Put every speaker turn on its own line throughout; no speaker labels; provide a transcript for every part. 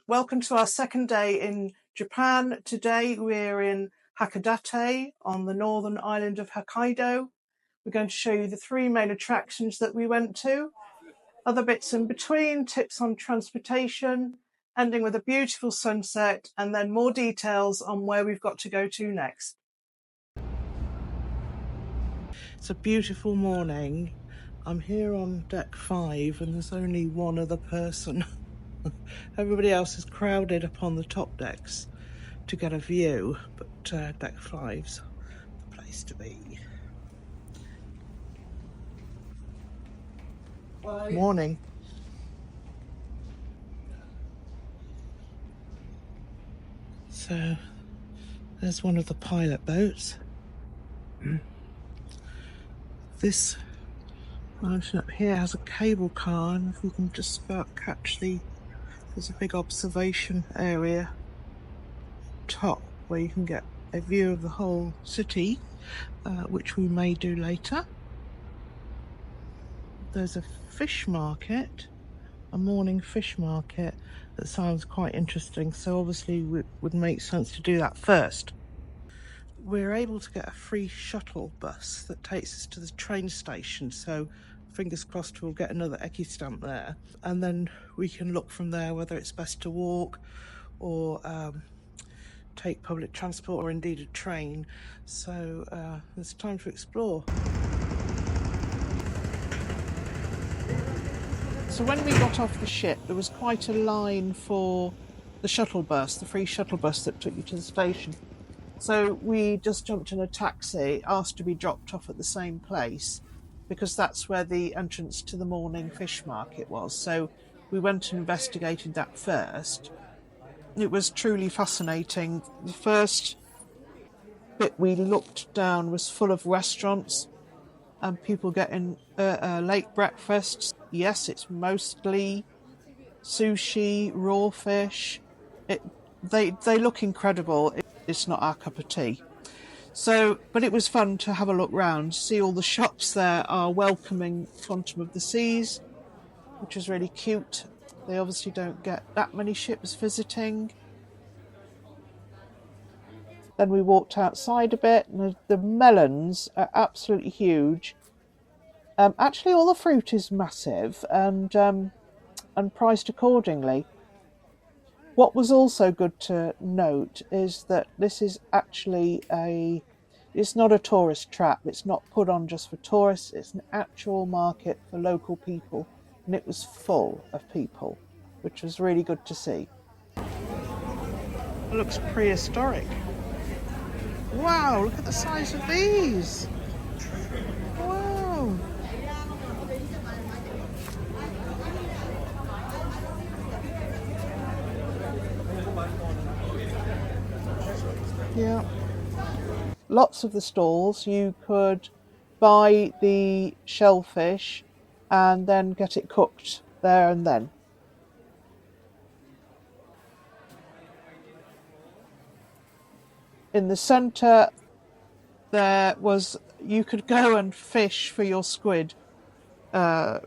Welcome to our second day in Japan. Today we're in Hakodate on the northern island of Hokkaido. We're going to show you the three main attractions that we went to, other bits in between, tips on transportation, ending with a beautiful sunset, and then more details on where we've got to go to next. It's a beautiful morning. I'm here on deck 5 and there's only one other person. Everybody else is crowded up on the top decks to get a view, but deck 5's the place to be. Bye. Morning. So there's one of the pilot boats. This mountain up here has a cable car, and if we can just about catch there's a big observation area top where you can get a view of the whole city, which we may do later. There's a fish market, a morning fish market that sounds quite interesting, so obviously it would make sense to do that first. We're able to get a free shuttle bus that takes us to the train station, so fingers crossed we'll get another Eki stamp there, and then we can look from there whether it's best to walk or take public transport or indeed a train. So it's time to explore. So when we got off the ship, there was quite a line for the shuttle bus, the free shuttle bus that took you to the station. So we just jumped in a taxi, asked to be dropped off at the same place, because that's where the entrance to the morning fish market was. So we went and investigated that first. It was truly fascinating. The first bit we looked down was full of restaurants and people getting late breakfasts. Yes, it's mostly sushi, raw fish. They look incredible. It's not our cup of tea. So, but it was fun to have a look round, see all the shops there are welcoming Quantum of the Seas, which is really cute. They obviously don't get that many ships visiting. Then we walked outside a bit, and the melons are absolutely huge. Actually, all the fruit is massive and priced accordingly. What was also good to note is that this is actually it's not a tourist trap. It's not put on just for tourists. It's an actual market for local people, and it was full of people, which was really good to see. It looks prehistoric. Wow, look at the size of these. Wow. Yeah. Lots of the stalls you could buy the shellfish and then get it cooked there and then. In the centre there was, you could go and fish for your squid. I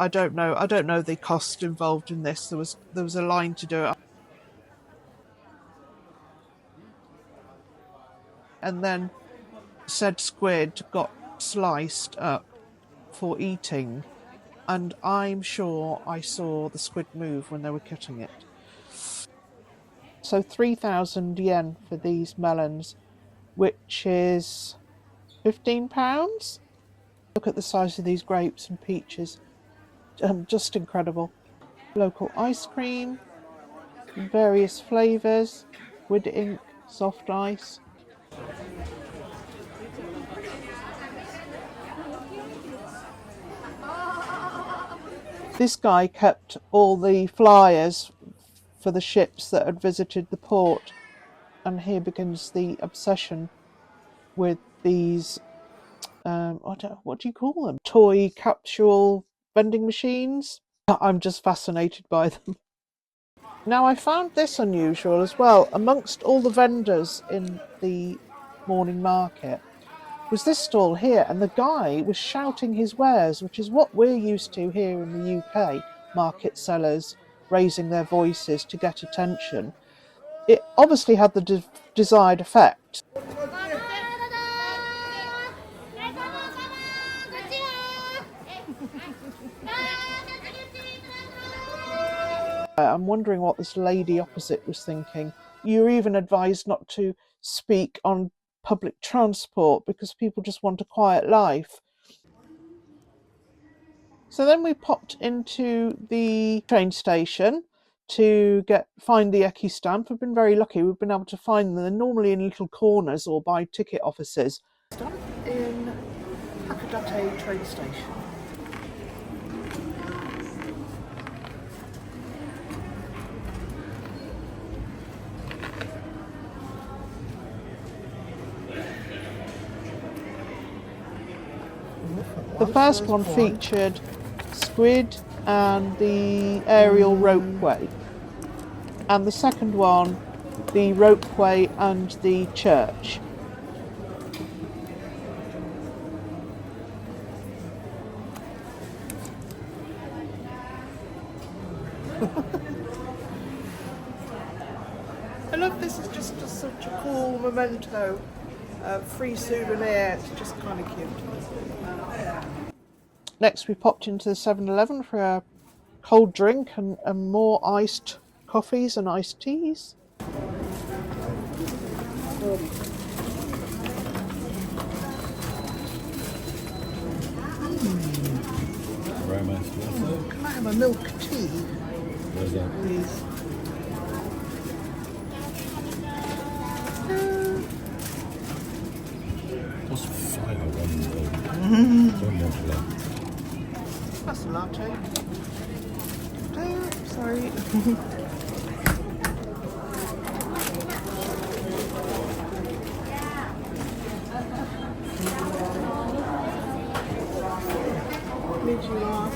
don't know the cost involved in this. There was a line to do it. And then said squid got sliced up for eating, and I'm sure I saw the squid move when they were cutting it. So 3,000 yen for these melons, which is £15. Look at the size of these grapes and peaches. Just incredible. Local ice cream, various flavours, wood ink, soft ice. This guy kept all the flyers for the ships that had visited the port, and here begins the obsession with these what do you call them? Toy capsule vending machines. I'm just fascinated by them. Now I found this unusual as well. Amongst all the vendors in the morning market was this stall here, and the guy was shouting his wares, which is what we're used to here in the UK, market sellers raising their voices to get attention. It obviously had the desired effect. I'm wondering what this lady opposite was thinking. You're even advised not to speak on public transport because people just want a quiet life. So then we popped into the train station to find the Eki stamp. We've been very lucky. We've been able to find them. They're normally in little corners or by ticket offices. Stamp in Hakodate train station. The first one featured squid and the aerial ropeway, and the second one the ropeway and the church. I love this. It's just such a cool memento, free souvenir. It's just kind of cute. Next we popped into the 7-Eleven for a cold drink and more iced coffees and iced teas.
Very nice.
Can I have a milk tea?
Where's that?
Please.
What's 501?
That's a latte. Oh, sorry. Made you laugh.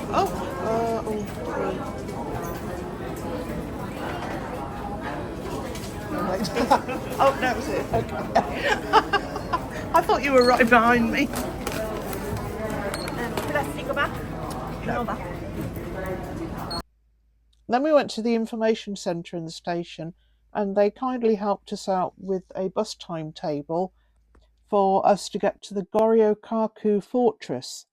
Oh, that was it. Okay. I thought you were right behind me. No. Then we went to the information centre in the station, and they kindly helped us out with a bus timetable for us to get to the Goryokaku Fortress.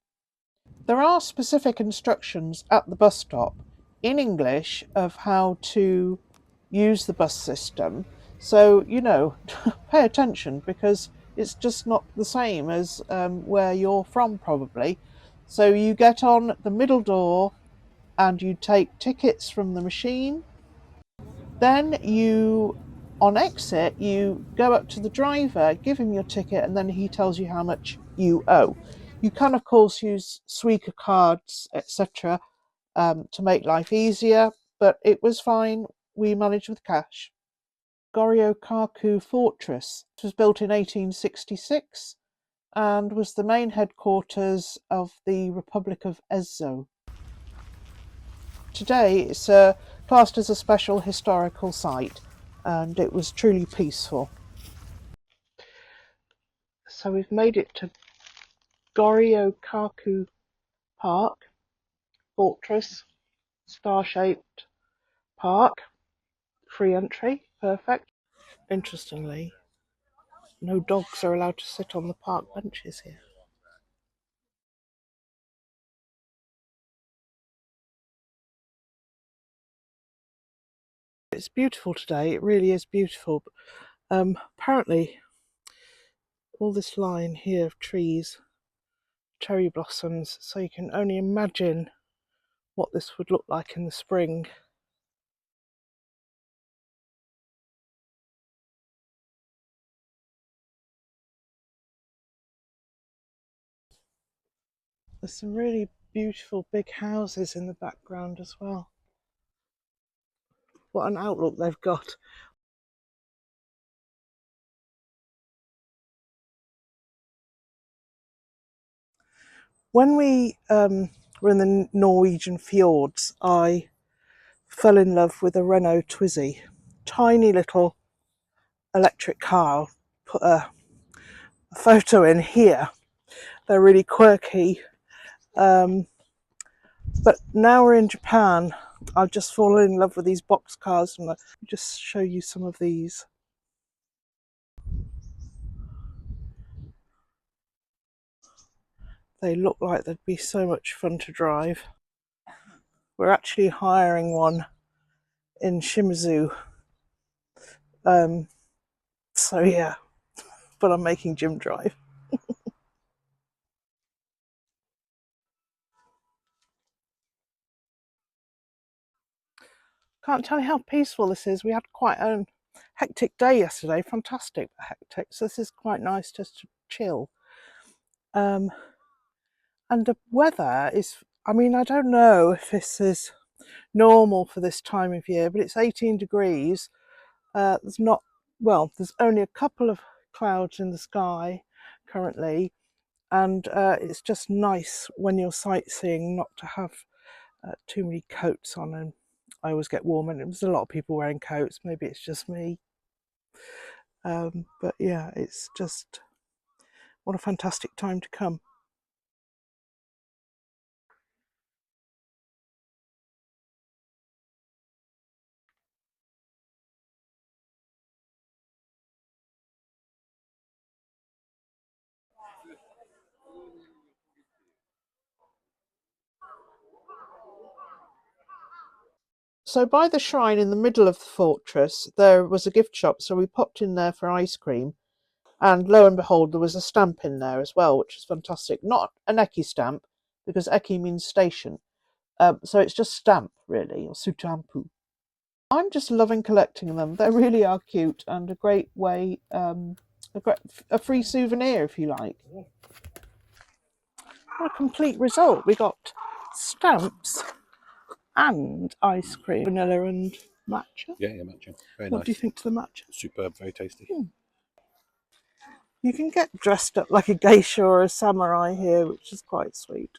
There are specific instructions at the bus stop in English of how to use the bus system. So, pay attention because it's just not the same as where you're from probably. So you get on at the middle door and you take tickets from the machine. Then on exit, you go up to the driver, give him your ticket, and then he tells you how much you owe. You can, of course, use Suica cards, etc., to make life easier, but it was fine. We managed with cash. Goryokaku Fortress was built in 1866 and was the main headquarters of the Republic of Ezo. Today it's classed as a special historical site, and it was truly peaceful. So we've made it to Goryokaku Park, Fortress, star-shaped park, free entry, perfect. Interestingly, no dogs are allowed to sit on the park benches here. It's beautiful today, it really is beautiful. Apparently, all this line here of trees, cherry blossoms, so you can only imagine what this would look like in the spring. There's some really beautiful big houses in the background as well. What an outlook they've got. When we were in the Norwegian fjords, I fell in love with a Renault Twizy. Tiny little electric car. I'll put a photo in here. They're really quirky. But now we're in Japan, I've just fallen in love with these box cars, and I'll just show you some of these. They look like they'd be so much fun to drive. We're actually hiring one in Shimizu. So yeah, but I'm making Jim drive. Can't tell you how peaceful this is. We had quite a hectic day yesterday, fantastic but hectic. So this is quite nice just to chill. And the weather is, I mean, I don't know if this is normal for this time of year, but it's 18 degrees. There's not, well, there's only a couple of clouds in the sky currently, and it's just nice when you're sightseeing not to have too many coats on, and I always get warm, and there's a lot of people wearing coats. Maybe it's just me, but yeah, it's just what a fantastic time to come. So by the shrine in the middle of the fortress, there was a gift shop, so we popped in there for ice cream, and lo and behold, there was a stamp in there as well, which is fantastic. Not an Eki stamp, because Eki means station. So it's just stamp, really, or sutampu. I'm just loving collecting them. They really are cute, and a great way, a free souvenir, if you like. What a complete result. We got stamps and ice cream, vanilla and matcha.
Yeah, matcha. Very
What
nice.
do you think to the matcha?
Superb, very tasty.
You can get dressed up like a geisha or a samurai here, which is quite sweet.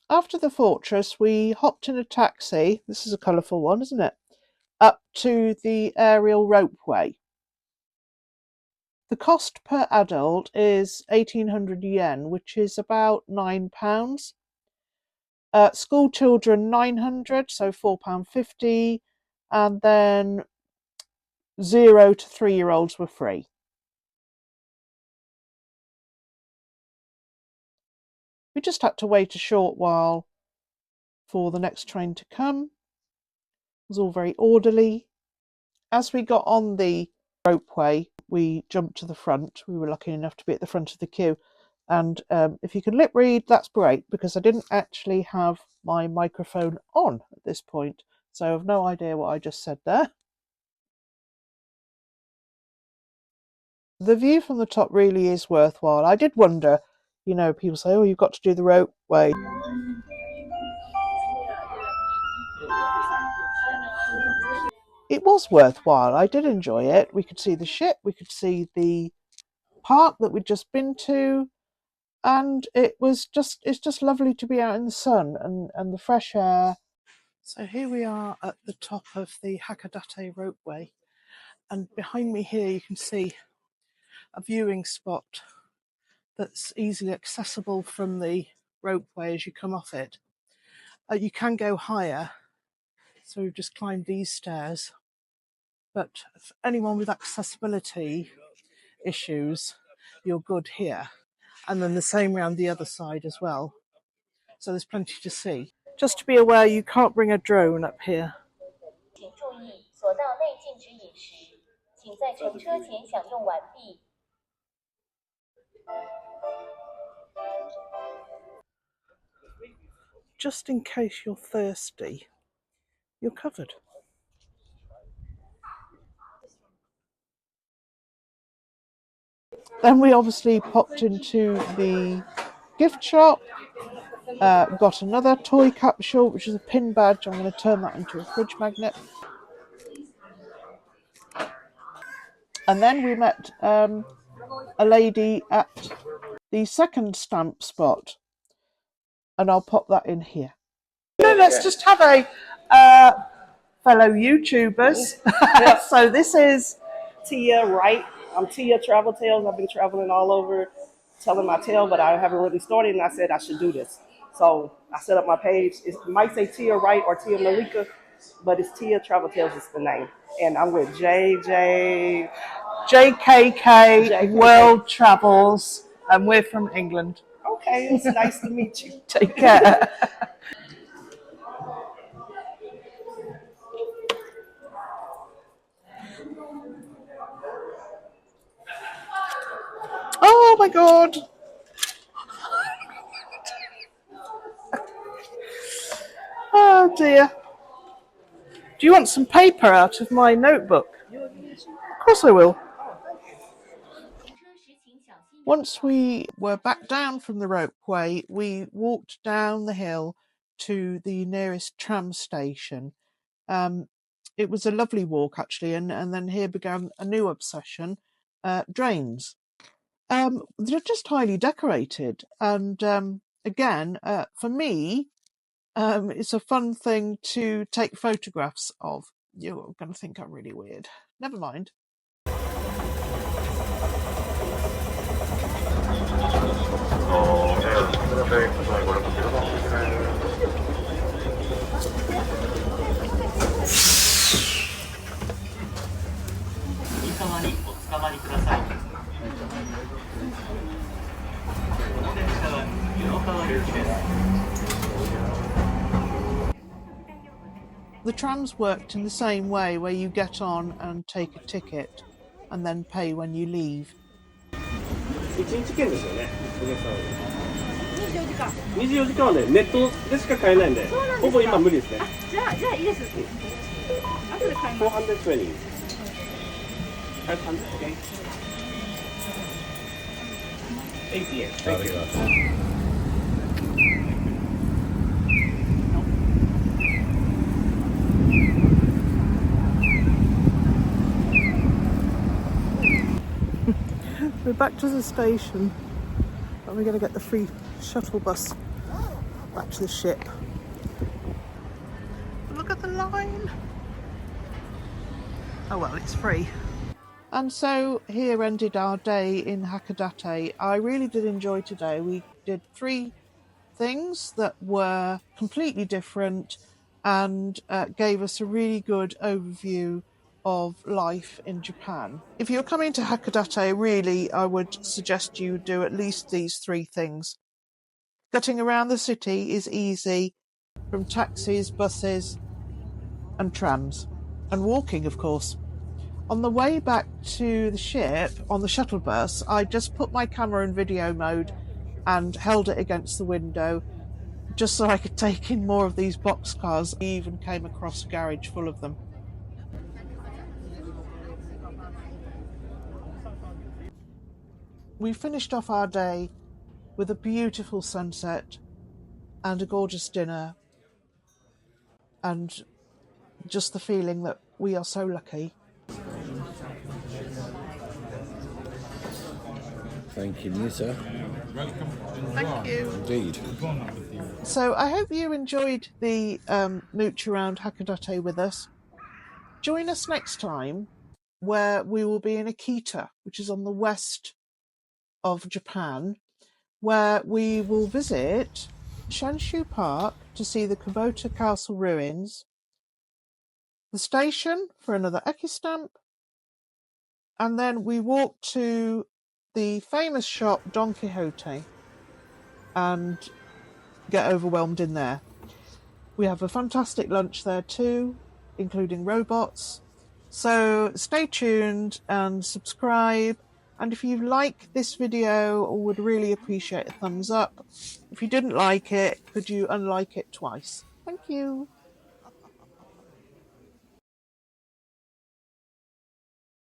After the fortress, we hopped in a taxi. This is a colourful one, isn't it? Up to the aerial ropeway. The cost per adult is 1,800 yen, which is about £9. School children 900, so £4.50, and then 0 to 3-year-olds were free. We just had to wait a short while for the next train to come. It was all very orderly. As we got on the ropeway, we jumped to the front. We were lucky enough to be at the front of the queue. And if you can lip read, that's great, because I didn't actually have my microphone on at this point. So I have no idea what I just said there. The view from the top really is worthwhile. I did wonder, you know, people say, oh, you've got to do the ropeway. It was worthwhile. I did enjoy it. We could see the ship, we could see the park that we'd just been to, and it's just lovely to be out in the sun and the fresh air. So here we are at the top of the Hakodate ropeway, and behind me here you can see a viewing spot that's easily accessible from the ropeway as you come off it. You can go higher, so we've just climbed these stairs, but for anyone with accessibility issues, you're good here. And then the same round the other side as well. So there's plenty to see. Just to be aware, you can't bring a drone up here. Just in case you're thirsty, you're covered. Then we obviously popped into the gift shop, got another toy capsule, which is a pin badge. I'm going to turn that into a fridge magnet. And then we met a lady at the second stamp spot, and I'll pop that in here. No, let's just have a fellow YouTubers. So this is
Tia Wright. I'm Tia Travel Tales. I've been traveling all over telling my tale, but I haven't really started, and I said I should do this. So I set up my page. It might say Tia Wright or Tia Malika, but it's Tia Travel Tales is the name. And I'm with JKK
World Travels, and we're from England.
Okay, it's nice to meet you.
Take care. Oh my god. Oh dear. Do you want some paper out of my notebook? Of course I will. Once we were back down from the ropeway, we walked down the hill to the nearest tram station. It was a lovely walk actually, and then here began a new obsession, drains. They're just highly decorated, and again, for me, it's a fun thing to take photographs of. You're going to think I'm really weird. Never mind. The trams worked in the same way, where you get on and take a ticket and then pay when you leave.
1日券ですよね、お客さん。24時間はね、ネットでしか買えないんで、ほぼ今無理ですね。じゃあいいです。後で買います。420. 500, okay. 80 yen. Thank you.
We're back to the station, and we're going to get the free shuttle bus back to the ship. Look at the line. Oh well, it's free. And so here ended our day in Hakodate. I really did enjoy today. We did 3 things that were completely different and gave us a really good overview of life in Japan. If you're coming to Hakodate, really, I would suggest you do at least these 3 things. Getting around the city is easy from taxis, buses, and trams, and walking, of course. On the way back to the ship, on the shuttle bus, I just put my camera in video mode and held it against the window just so I could take in more of these boxcars. I even came across a garage full of them. We finished off our day with a beautiful sunset and a gorgeous dinner, and just the feeling that we are so lucky.
Thank you, Nisa.
Thank you.
Indeed.
So I hope you enjoyed the mooch around Hakodate with us. Join us next time, where we will be in Akita, which is on the west of Japan, where we will visit Shanshu Park to see the Kubota Castle ruins, the station for another Eki stamp, and then we walk to the famous shop Don Quixote and get overwhelmed in there. We have a fantastic lunch there too, including robots. So stay tuned and subscribe. And if you like this video, I would really appreciate a thumbs up. If you didn't like it, could you unlike it twice? Thank you.